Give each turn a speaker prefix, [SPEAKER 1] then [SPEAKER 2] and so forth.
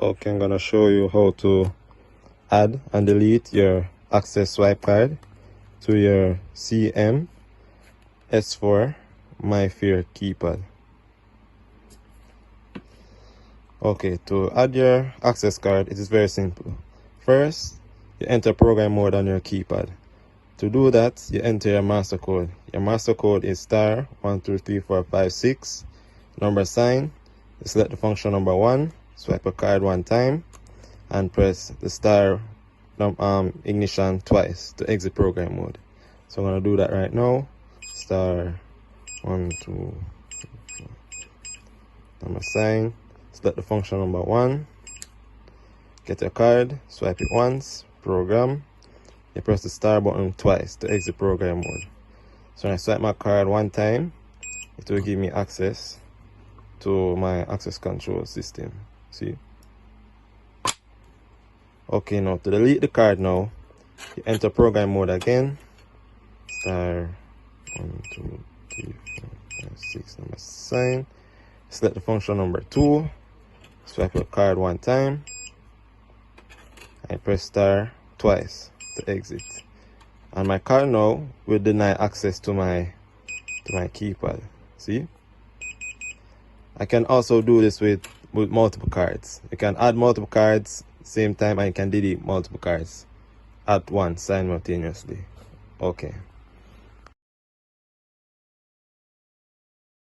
[SPEAKER 1] Okay, I'm gonna show you how to add and delete your access swipe card to your CM S4 Mifare keypad. Okay, to add your access card, it is very simple. First, you enter program mode on your keypad. To do that, you enter your master code. Your master code is *123456, number sign. You select the function number 1, swipe a card one time, and press the star ignition twice to exit program mode. So I'm going to do that right now. Star 1, 2, 3, 4. Number sign. Select the function number 1. Get your card. Swipe it once. Program. You press the star button twice to exit program mode. So when I swipe my card one time, it will give me access to my access control system. See? Okay, now to delete the card now, you enter program mode again. Star 1, 2, 3, 4, 5, 6, number sign. Select the function number 2. Swipe your card one time. I press star twice to exit. And my card now will deny access to my keypad. See? I can also do this with multiple cards. You can add multiple cards same time, and you can delete multiple cards at once simultaneously. Okay.